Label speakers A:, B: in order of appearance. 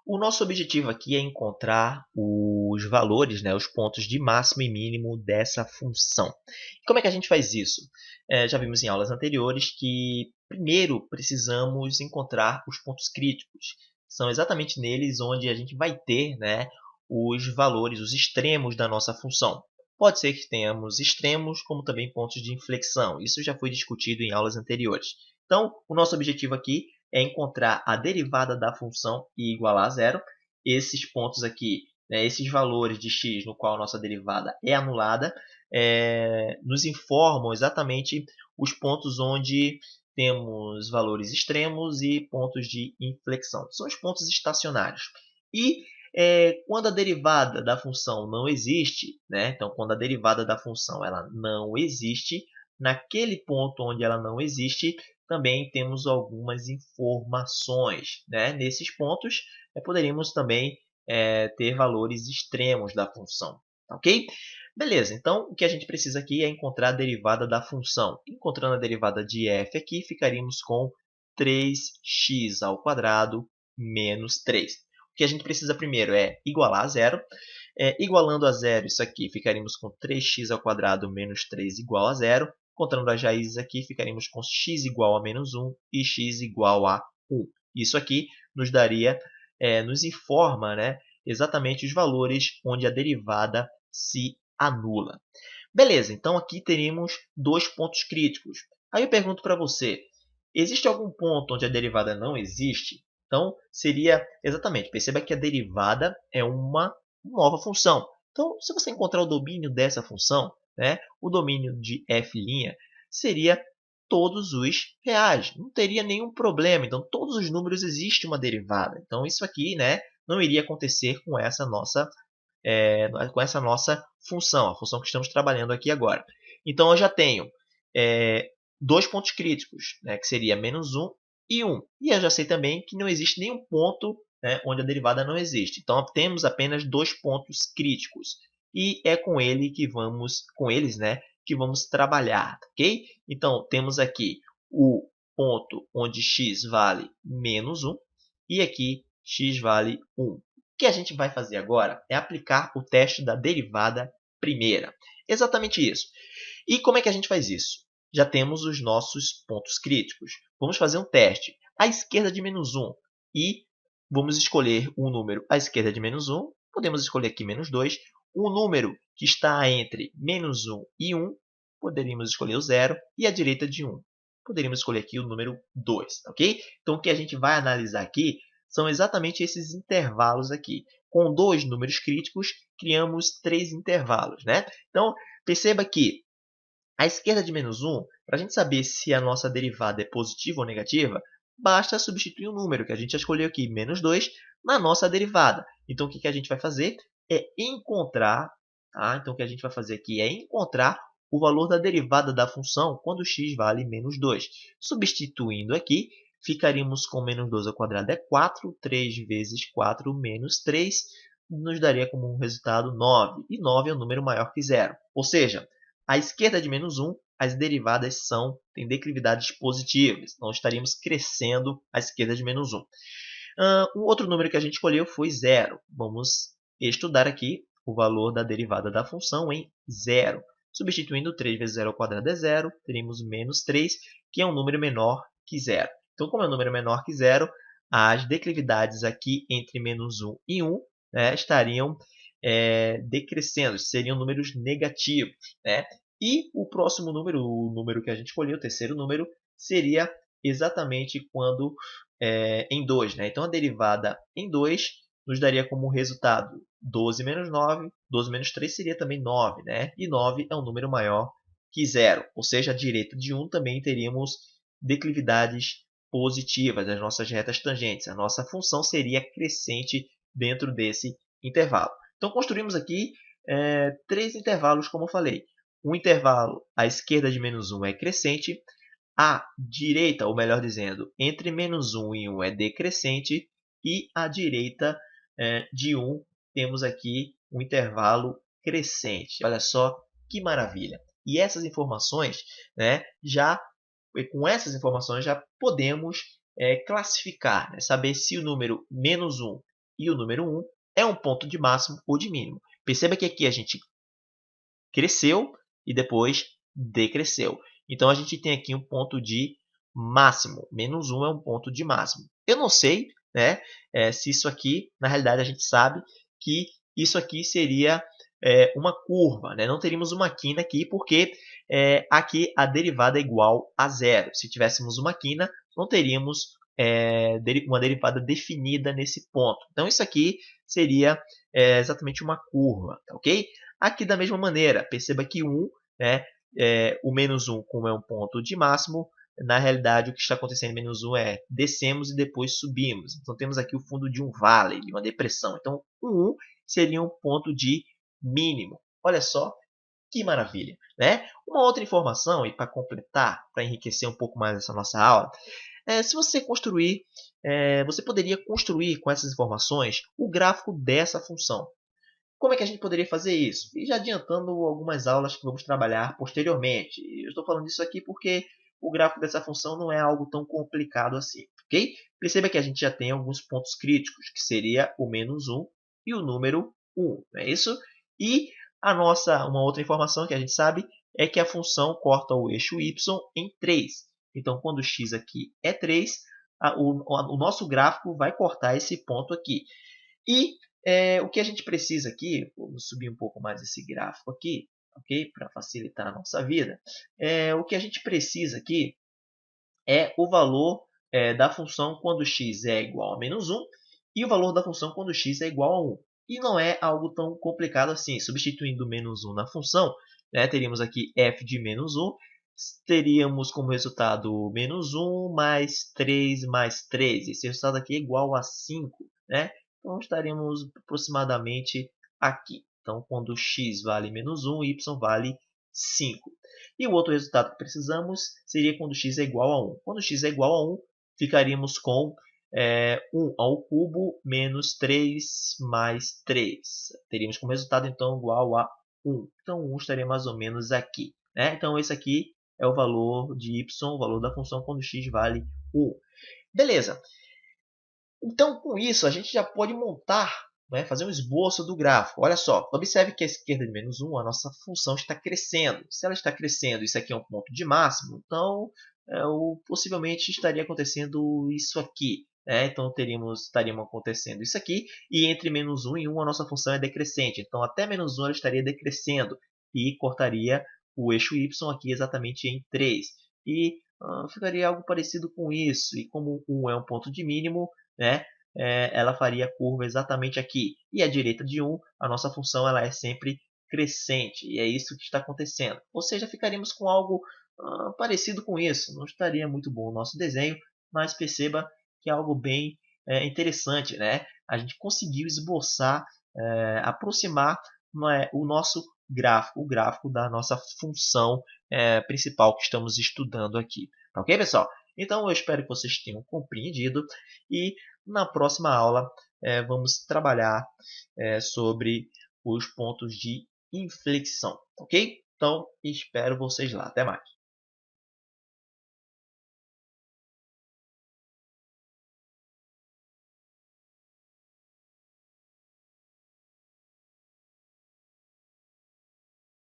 A: O nosso objetivo aqui é encontrar os valores, né, os pontos de máximo e mínimo dessa função. Como é que a gente faz isso? Já vimos em aulas anteriores que primeiro precisamos encontrar os pontos críticos. São exatamente neles onde a gente vai ter, né, os valores, os extremos da nossa função. Pode ser que tenhamos extremos, como também pontos de inflexão. Isso já foi discutido em aulas anteriores. Então, o nosso objetivo aqui é encontrar a derivada da função e igualar a zero. Esses pontos aqui, né, esses valores de x no qual a nossa derivada é anulada, nos informam exatamente os pontos onde temos valores extremos e pontos de inflexão. São os pontos estacionários. E quando a derivada da função não existe, né, então quando a derivada da função ela não existe, naquele ponto onde ela não existe, também temos algumas informações, né? Nesses pontos, poderíamos também ter valores extremos da função, ok? Beleza, então o que a gente precisa aqui é encontrar a derivada da função. Encontrando a derivada de f aqui, ficaríamos com 3x ao quadrado menos 3. O que a gente precisa primeiro é igualar a zero. Igualando a zero, isso aqui, ficaríamos com 3x ao quadrado menos 3 igual a zero. Encontrando as raízes aqui, ficaríamos com x igual a menos 1 e x igual a 1. Isso aqui nos daria, nos informa, né, exatamente os valores onde a derivada se anula. Beleza, então aqui teríamos dois pontos críticos. Aí eu pergunto para você, existe algum ponto onde a derivada não existe? Então, seria exatamente, perceba que a derivada é uma nova função. Então, se você encontrar o domínio dessa função, né, o domínio de f' seria todos os reais. Não teria nenhum problema. Então, todos os números existe uma derivada. Então, isso aqui, né, não iria acontecer com essa nossa função, a função que estamos trabalhando aqui agora. Então, eu já tenho dois pontos críticos, né, que seria menos 1 e 1. E eu já sei também que não existe nenhum ponto, né, onde a derivada não existe. Então, temos apenas dois pontos críticos. E é com eles, né, que vamos trabalhar, ok? Então, temos aqui o ponto onde x vale menos 1 e aqui x vale 1. O que a gente vai fazer agora é aplicar o teste da derivada primeira. Exatamente isso. E como é que a gente faz isso? Já temos os nossos pontos críticos. Vamos fazer um teste à esquerda de menos 1 e vamos escolher um número à esquerda de menos 1. Podemos escolher aqui menos 2. Um número que está entre menos 1 e 1, poderíamos escolher o 0. E à direita de 1, poderíamos escolher aqui o número 2. Ok? Então, o que a gente vai analisar aqui são exatamente esses intervalos aqui. Com dois números críticos, criamos três intervalos, né? Então, perceba que à esquerda de menos 1, para a gente saber se a nossa derivada é positiva ou negativa, basta substituir o número que a gente já escolheu aqui, menos 2, na nossa derivada. Então, o que a gente vai fazer é encontrar, tá? Então, o que a gente vai fazer aqui é encontrar o valor da derivada da função quando x vale menos 2. Substituindo aqui, ficaríamos com menos 2 ao quadrado é 4, 3 vezes 4 menos 3, nos daria como um resultado 9. E 9 é um número maior que zero. Ou seja, à esquerda de menos 1, as derivadas têm declividades positivas. Então, estaríamos crescendo à esquerda de menos 1. O outro número que a gente escolheu foi zero. Vamos estudar aqui o valor da derivada da função em zero. Substituindo 3 vezes 0 ao quadrado é zero, teríamos menos 3, que é um número menor que zero. Então, como é um número menor que zero, as declividades aqui entre menos 1 e 1, né, estariam decrescendo, seriam números negativos, né? E o próximo número, o número que a gente escolheu, o terceiro número, seria exatamente quando em 2. Né? Então, a derivada em 2 nos daria como resultado 12 menos 9. 12 menos 3 seria também 9. Né? E 9 é um número maior que zero. Ou seja, à direita de 1 também teríamos declividades positivas, as nossas retas tangentes. A nossa função seria crescente dentro desse intervalo. Então, construímos aqui três intervalos, como eu falei. Um intervalo à esquerda de menos 1 é crescente, à direita, ou melhor dizendo, entre menos 1 e 1 é decrescente, e à direita de 1 temos aqui um intervalo crescente. Olha só que maravilha! E essas informações, né, com essas informações já podemos classificar, né, saber se o número menos 1 e o número 1 é um ponto de máximo ou de mínimo. Perceba que aqui a gente cresceu e depois decresceu. Então, a gente tem aqui um ponto de máximo. Menos 1 é um ponto de máximo. Eu não sei, né, se isso aqui, na realidade, a gente sabe que isso aqui seria uma curva. Né? Não teríamos uma quina aqui, porque aqui a derivada é igual a zero. Se tivéssemos uma quina, não teríamos uma derivada definida nesse ponto. Então, isso aqui seria exatamente uma curva, tá ok? Aqui da mesma maneira, perceba que 1, né, o menos 1, como é um ponto de máximo, na realidade o que está acontecendo em menos 1 é descemos e depois subimos. Então temos aqui o fundo de um vale, de uma depressão. Então o 1 seria um ponto de mínimo. Olha só que maravilha, né? Uma outra informação, e para completar, para enriquecer um pouco mais essa nossa aula, se você construir, você poderia construir com essas informações o gráfico dessa função. Como é que a gente poderia fazer isso? E já adiantando algumas aulas que vamos trabalhar posteriormente. Eu estou falando isso aqui porque o gráfico dessa função não é algo tão complicado assim, ok? Perceba que a gente já tem alguns pontos críticos, que seria o menos 1 e o número 1, não é isso? E uma outra informação que a gente sabe é que a função corta o eixo y em 3. Então, quando x aqui é 3, o nosso gráfico vai cortar esse ponto aqui. E o que a gente precisa aqui, vamos subir um pouco mais esse gráfico aqui, ok? Para facilitar a nossa vida. O que a gente precisa aqui é o valor da função quando x é igual a menos 1 e o valor da função quando x é igual a 1. E não é algo tão complicado assim. Substituindo menos 1 na função, né, teríamos aqui f de menos 1, teríamos como resultado menos 1 mais 3 mais 3. Esse resultado aqui é igual a 5. Né? Então, estaremos aproximadamente aqui. Então, quando x vale menos 1, y vale 5. E o outro resultado que precisamos seria quando x é igual a 1. Quando x é igual a 1, ficaríamos com 1 ao cubo menos 3 mais 3. Teríamos como resultado, então, igual a 1. Então, 1 estaria mais ou menos aqui. Né? Então, esse aqui é o valor de y, o valor da função quando x vale 1. Beleza. Então, com isso, a gente já pode montar, né, fazer um esboço do gráfico. Olha só, observe que à esquerda de menos 1, a nossa função está crescendo. Se ela está crescendo, isso aqui é um ponto de máximo, então possivelmente estaria acontecendo isso aqui. Né? Então, estaria acontecendo isso aqui, e entre menos 1 e 1 a nossa função é decrescente. Então, até menos 1 ela estaria decrescendo, e cortaria o eixo y aqui exatamente em 3. E ficaria algo parecido com isso. E como 1 é um ponto de mínimo, né, ela faria a curva exatamente aqui. E à direita de 1, a nossa função ela é sempre crescente. E é isso que está acontecendo. Ou seja, ficaríamos com algo parecido com isso. Não estaria muito bom o nosso desenho, mas perceba que é algo bem interessante. Né? A gente conseguiu esboçar, aproximar o nosso gráfico, o gráfico da nossa função principal que estamos estudando aqui. Ok, pessoal? Então, eu espero que vocês tenham compreendido e na próxima aula vamos trabalhar sobre os pontos de inflexão, ok? Então, espero vocês lá. Até mais!